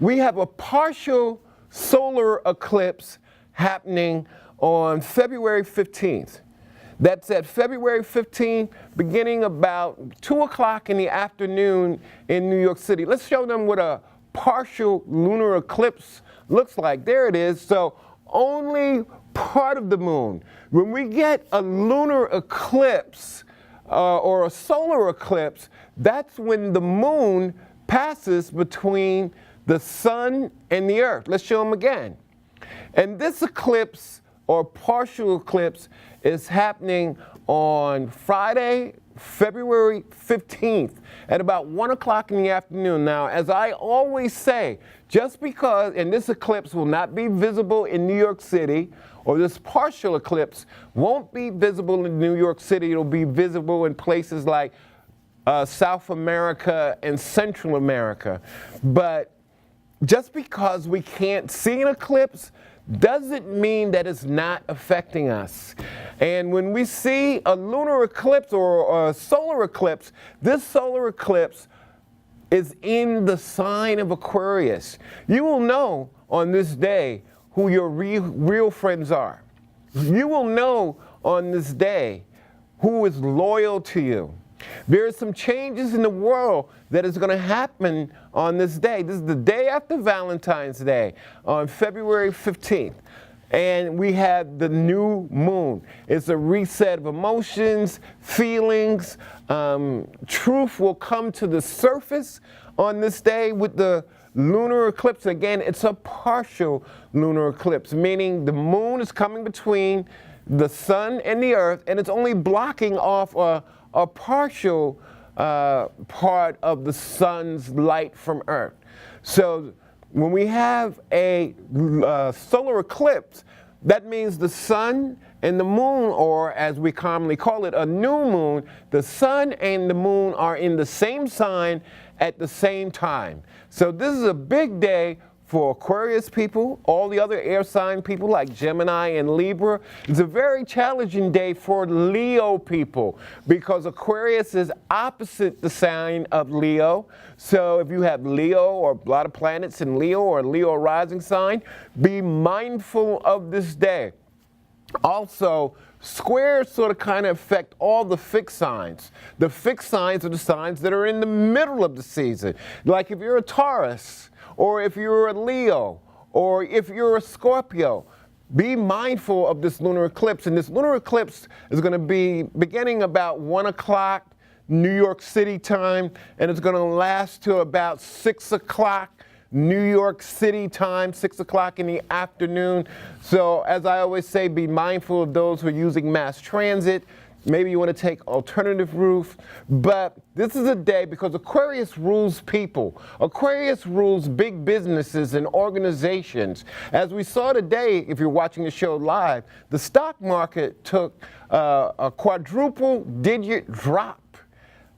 We have a partial solar eclipse happening on February 15th. That's at February 15th, beginning about 2 o'clock in the afternoon in New York City. Let's show them what a partial lunar eclipse looks like. There it is. So only part of the moon. When we get a lunar eclipse or a solar eclipse, that's when the moon passes between the sun and the earth. Let's show them again. And this eclipse or partial eclipse is happening on Friday, February 15th at about 1 o'clock in the afternoon. Now, as I always say, just because, and this eclipse will not be visible in New York City, or this partial eclipse won't be visible in New York City, it'll be visible in places like South America and Central America. But just because we can't see an eclipse doesn't mean that it's not affecting us. And when we see a lunar eclipse or a solar eclipse, this solar eclipse is in the sign of Aquarius. You will know on this day who your real friends are. You will know on this day who is loyal to you. There are some changes in the world that is going to happen on this day. This is the day after Valentine's Day, on February 15th. And we have the new moon. It's a reset of emotions, feelings. Truth will come to the surface on this day with the lunar eclipse. Again, it's a partial lunar eclipse, meaning the moon is coming between the sun and the earth, and it's only blocking off a partial part of the sun's light from Earth. So when we have a solar eclipse, that means the sun and the moon, or as we commonly call it, a new moon, the sun and the moon are in the same sign at the same time. So this is a big day for Aquarius people, all the other air sign people like Gemini and Libra. It's a very challenging day for Leo people because Aquarius is opposite the sign of Leo. So if you have Leo or a lot of planets in Leo or Leo rising sign, be mindful of this day. Also, squares sort of kind of affect all the fixed signs. The fixed signs are the signs that are in the middle of the season. Like if you're a Taurus, or if you're a Leo, or if you're a Scorpio, be mindful of this lunar eclipse. And this lunar eclipse is going to be beginning about 1 o'clock New York City time, and it's going to last till about 6 o'clock New York City time, 6 o'clock in the afternoon. So as I always say, be mindful of those who are using mass transit. Maybe you want to take alternative routes, but this is a day because Aquarius rules people. Aquarius rules big businesses and organizations. As we saw today, if you're watching the show live, the stock market took a quadruple-digit drop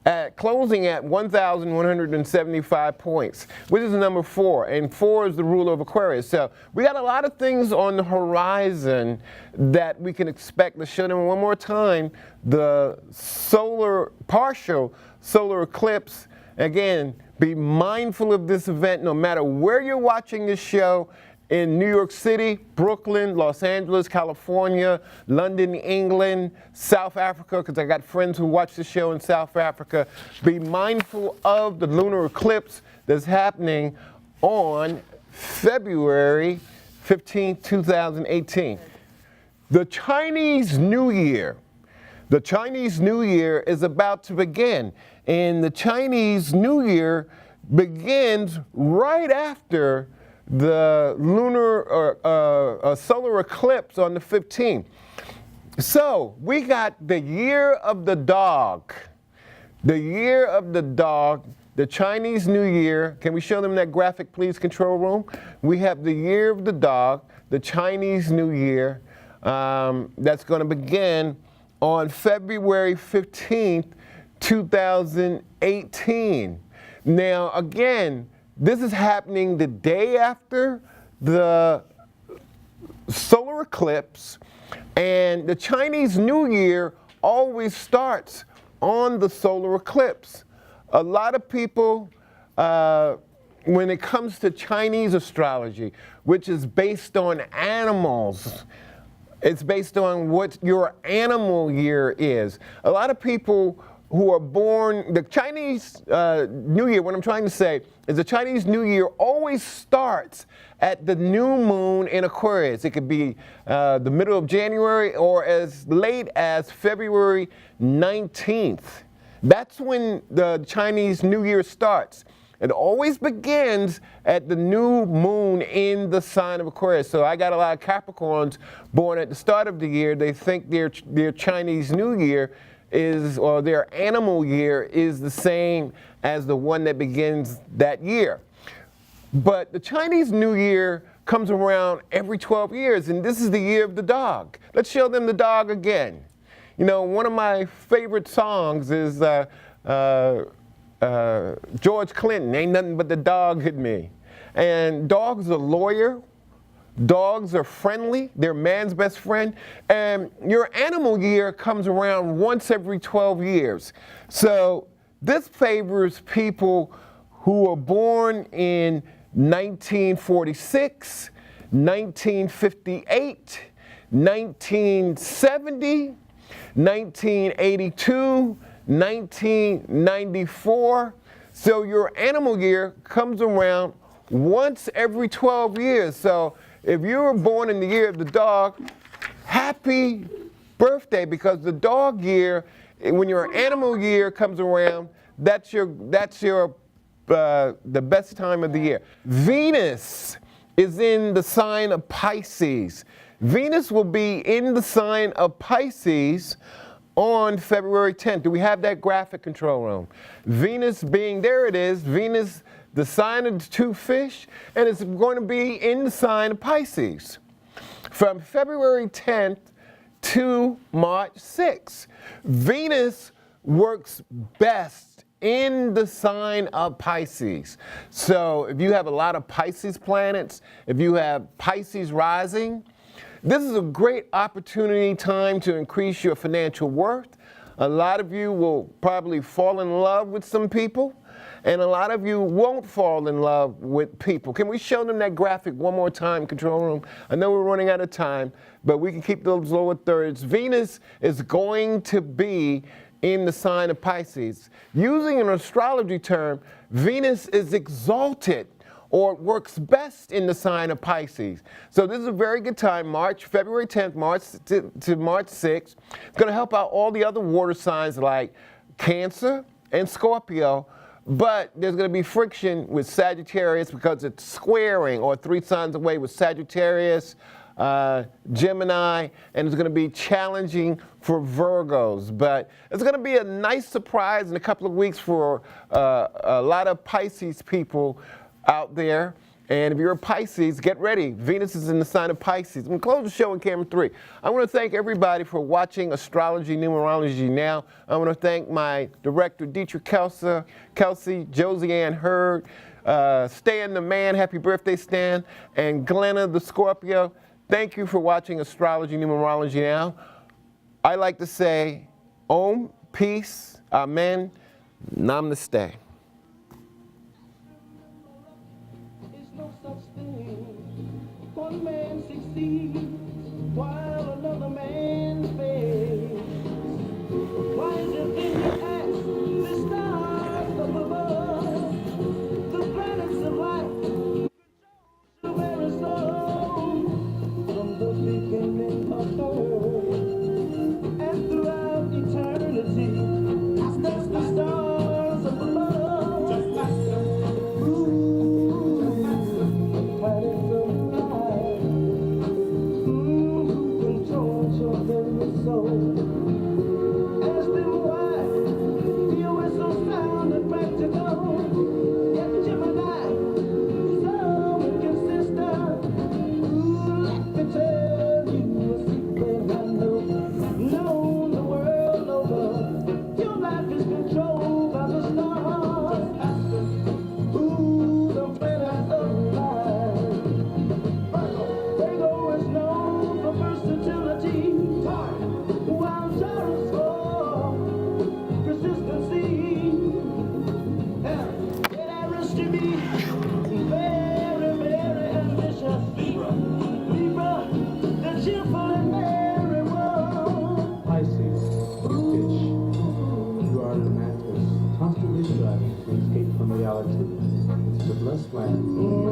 at closing at 1,175 points, which is the number 4, and 4 is the ruler of Aquarius. So we got a lot of things on the horizon that we can expect. To show them one more time, the partial solar eclipse. Again, be mindful of this event no matter where you're watching this show. In New York City, Brooklyn, Los Angeles, California, London, England, South Africa, because I got friends who watch the show in South Africa. Be mindful of the lunar eclipse that's happening on February 15, 2018. The Chinese New Year. The Chinese New Year is about to begin, and the Chinese New Year begins right after the lunar or solar eclipse on the 15th. So we got the year of the dog. The year of the dog, the Chinese New Year. Can we show them that graphic, please, control room? We have the year of the dog, the Chinese New Year. That's going to begin on February 15th, 2018. Now, again, this is happening the day after the solar eclipse, and the Chinese New Year always starts on the solar eclipse. A lot of people, when it comes to Chinese astrology, which is based on animals, it's based on what your animal year is. A lot of people who are born, the Chinese New Year, what I'm trying to say is the Chinese New Year always starts at the new moon in Aquarius. It could be the middle of January or as late as February 19th. That's when the Chinese New Year starts. It always begins at the new moon in the sign of Aquarius. So I got a lot of Capricorns born at the start of the year. They think their Chinese New Year is, or their animal year is the same as the one that begins that year. But the Chinese New Year comes around every 12 years, and this is the year of the dog. Let's show them the dog again. You know, one of my favorite songs is George Clinton, Ain't Nothing But the Dog Hit Me. And dogs are loyal. Dogs are friendly. They're man's best friend. And your animal year comes around once every 12 years. So this favors people who are born in 1946, 1958, 1970, 1982, 1994. So your animal year comes around once every 12 years. So if you were born in the year of the dog, happy birthday, because the dog year, when your animal year comes around, that's the best time of the year. Venus is in the sign of Pisces. Venus will be in the sign of Pisces on February 10th. Do we have that graphic, control room? Venus being, there it is, Venus, the sign of the two fish, and it's going to be in the sign of Pisces from February 10th to March 6th. Venus works best in the sign of Pisces. So if you have a lot of Pisces planets, if you have Pisces rising, this is a great opportunity time to increase your financial worth. A lot of you will probably fall in love with some people, and a lot of you won't fall in love with people. Can we show them that graphic one more time, control room? I know we're running out of time, but we can keep those lower thirds. Venus is going to be in the sign of Pisces. Using an astrology term, Venus is exalted, or works best in the sign of Pisces. So this is a very good time, February 10th, March to March 6th. It's going to help out all the other water signs like Cancer and Scorpio, but there's going to be friction with Sagittarius because it's squaring, or 3 signs away with Sagittarius, Gemini, and it's going to be challenging for Virgos. But it's going to be a nice surprise in a couple of weeks for a lot of Pisces people out there. And if you're a Pisces, get ready. Venus is in the sign of Pisces. I'm going to close the show in camera 3. I want to thank everybody for watching Astrology Numerology Now. I want to thank my director, Dietrich Kelsey, Josie Ann Hurd, Stan the Man, happy birthday, Stan, and Glenna the Scorpio. Thank you for watching Astrology Numerology Now. I like to say, Om, peace, Amen, Namaste. One man succeeds while another man fails. Why is it in your ask the stars up above, the planets of light, the very soul, from the beginning of earth and throughout eternity, that's the stars up above. Square.